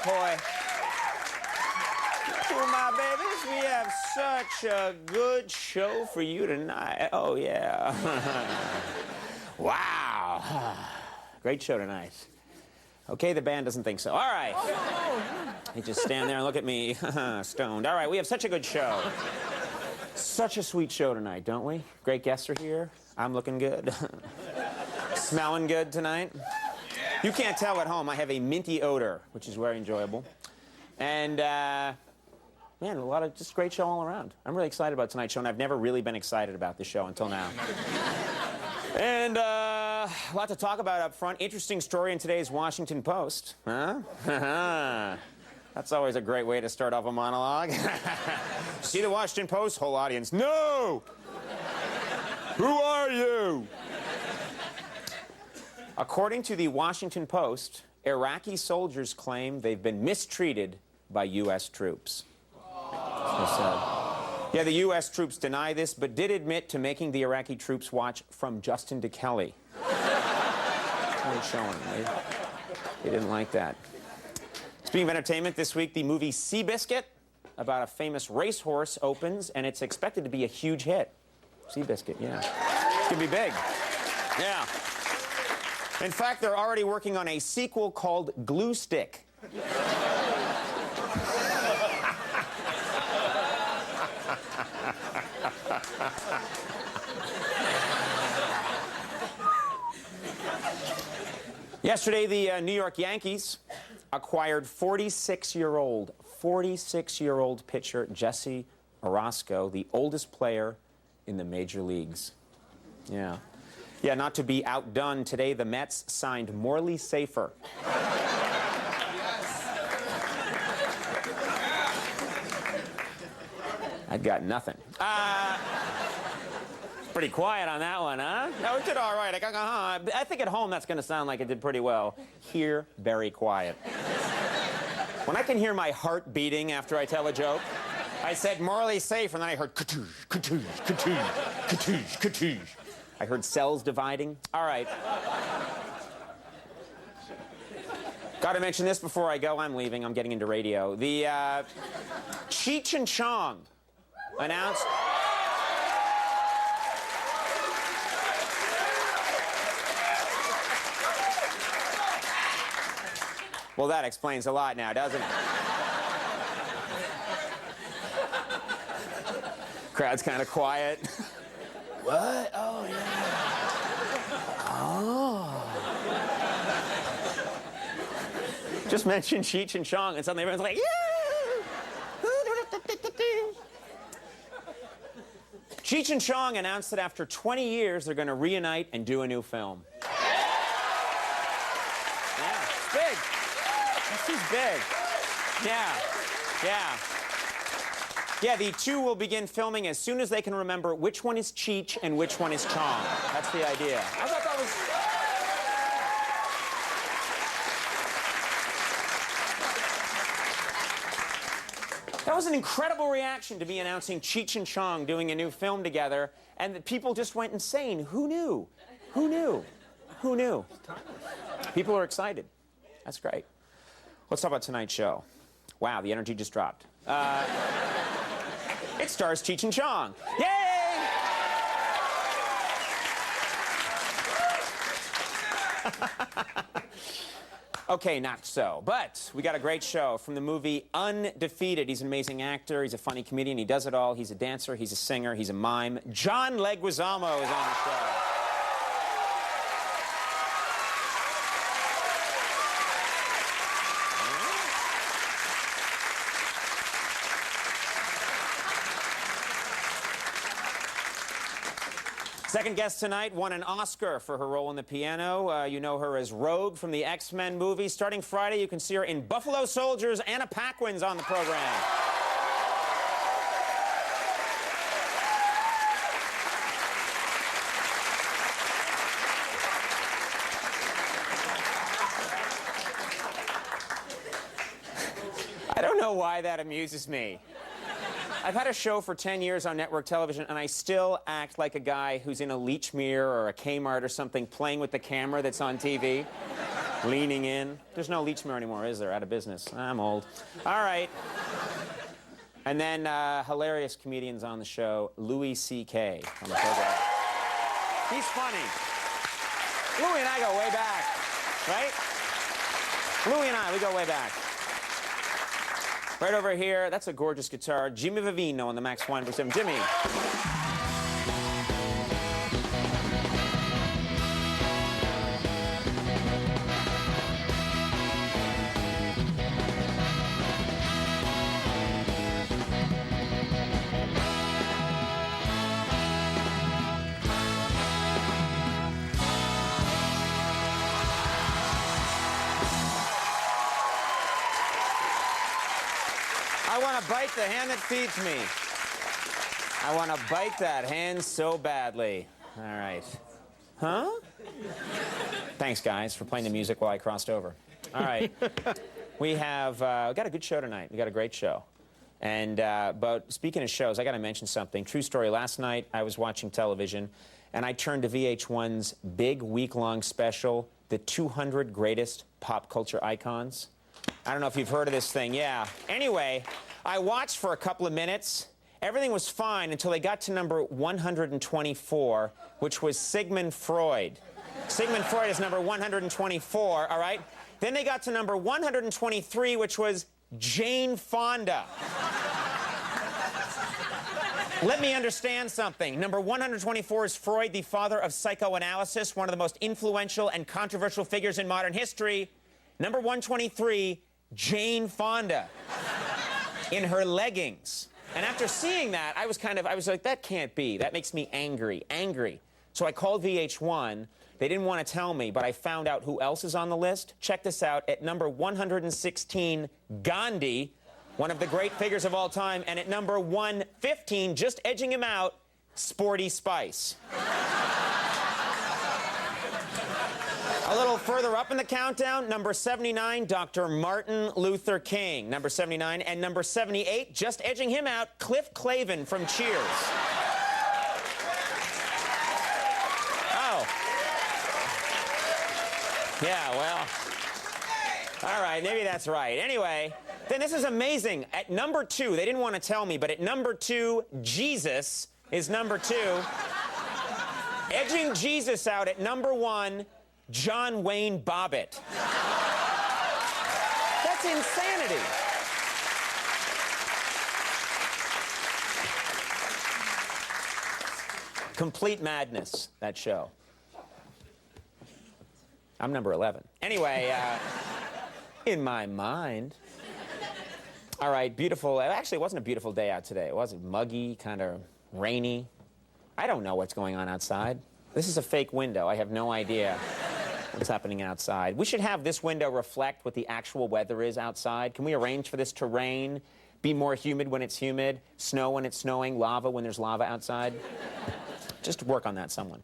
boy. Oh, my babies, we have such a good show for you tonight. Oh, yeah. Wow. Great show tonight. Okay, the band doesn't think so. All right. They just stand there and look at me, stoned. All right, we have such a good show. Such a sweet show tonight, don't we? Great guests are here. I'm looking good. Smelling good tonight. You can't tell at home. I have a minty odor, which is very enjoyable. And, man, a lot of just great show all around. I'm really excited about tonight's show, and I've never really been excited about this show until now. And, a lot to talk about up front. Interesting story in today's Washington Post. Huh? That's always a great way to start off a monologue. See the Washington Post? Whole audience, no! Who are you? According to the Washington Post, Iraqi soldiers claim they've been mistreated by U.S. troops. Yeah, the U.S. troops deny this, but did admit to making the Iraqi troops watch From Justin to Kelly. Really showing, right? They didn't like that. Speaking of entertainment, this week the movie Seabiscuit, about a famous racehorse, opens, and it's expected to be a huge hit. Seabiscuit, yeah. It's gonna be big. Yeah. In fact, they're already working on a sequel called Glue Stick. Yesterday, the New York Yankees acquired 46-year-old pitcher Jesse Orosco, the oldest player in the major leagues. Yeah. Yeah, not to be outdone, today the Mets signed Morley Safer. I've got nothing. Pretty quiet on that one, huh? No, it did all right. I think at home that's going to sound like it did pretty well. Here, very quiet. When I can hear my heart beating after I tell a joke, I said Morley Safe, and then I heard katoosh, katoosh, katoosh, katoosh, katoosh. I heard cells dividing. All right. Got to mention this before I go. I'm leaving. I'm getting into radio. The Cheech and Chong announced... Well, that explains a lot now, doesn't it? Crowd's kind of quiet. What? Oh, yeah. Oh. Just mentioned Cheech and Chong, and suddenly everyone's like, yeah! Cheech and Chong announced that after 20 years, they're going to reunite and do a new film. Yeah, it's big. This is big. Yeah, yeah. Yeah, the two will begin filming as soon as they can remember which one is Cheech and which one is Chong. That's the idea. I thought that was... That was an incredible reaction to be announcing Cheech and Chong doing a new film together, and the people just went insane. Who knew? Who knew? Who knew? People are excited. That's great. Let's talk about tonight's show. Wow, the energy just dropped. It stars Cheech and Chong. Yay! Okay, not so. But we got a great show from the movie Undefeated. He's an amazing actor. He's a funny comedian. He does it all. He's a dancer. He's a singer. He's a mime. John Leguizamo is on the show. Second guest tonight won an Oscar for her role in The Piano. You know her as Rogue from the X-Men movie. Starting Friday, you can see her in Buffalo Soldiers. Anna Paquin's on the program. I don't know why that amuses me. I've had a show for 10 years on network television, and I still act like a guy who's in a Leach Mirror or a Kmart or something playing with the camera that's on TV. Leaning in. There's no Leechmere anymore, is there? Out of business. I'm old. All right. And then hilarious comedians on the show, Louis C.K. on the program. He's funny. Louis and I go way back, right? Louis and I, we go way back. Right over here, that's a gorgeous guitar. Jimmy Vivino on the Max Weinberg 7. Jimmy. I want to bite the hand that feeds me. I want to bite that hand so badly. All right. Huh? Thanks, guys, for playing the music while I crossed over. All right. We got a good show tonight. We got a great show. And, but speaking of shows, I got to mention something. True story. Last night, I was watching television, and I turned to VH1's big week-long special, The 200 Greatest Pop Culture Icons. I don't know if you've heard of this thing. Yeah. Anyway, I watched for a couple of minutes. Everything was fine until they got to number 124, which was Sigmund Freud. Sigmund Freud is number 124, all right? Then they got to number 123, which was Jane Fonda. Let me understand something. Number 124 is Freud, the father of psychoanalysis, one of the most influential and controversial figures in modern history. Number 123, Jane Fonda, in her leggings. And after seeing that, I was like, that can't be. That makes me angry. So I called VH1. They didn't want to tell me, but I found out who else is on the list. Check this out. At number 116, Gandhi, one of the great figures of all time. And at number 115, just edging him out, Sporty Spice. A little further up in the countdown, number 79, Dr. Martin Luther King. Number 79. And number 78, just edging him out, Cliff Clavin from Cheers. Oh. Yeah, well. All right, maybe that's right. Anyway, then this is amazing. At number 2, they didn't want to tell me, but at number 2, Jesus is number 2. Edging Jesus out at number 1, John Wayne Bobbitt. That's insanity. Complete madness, that show. I'm number 11. Anyway, in my mind. All right, beautiful. Actually, it wasn't a beautiful day out today. It wasn't muggy, kind of rainy. I don't know what's going on outside. This is a fake window. I have no idea what's happening outside. We should have this window reflect what the actual weather is outside. Can we arrange for this to rain, be more humid when it's humid, snow when it's snowing, lava when there's lava outside? Just work on that, someone.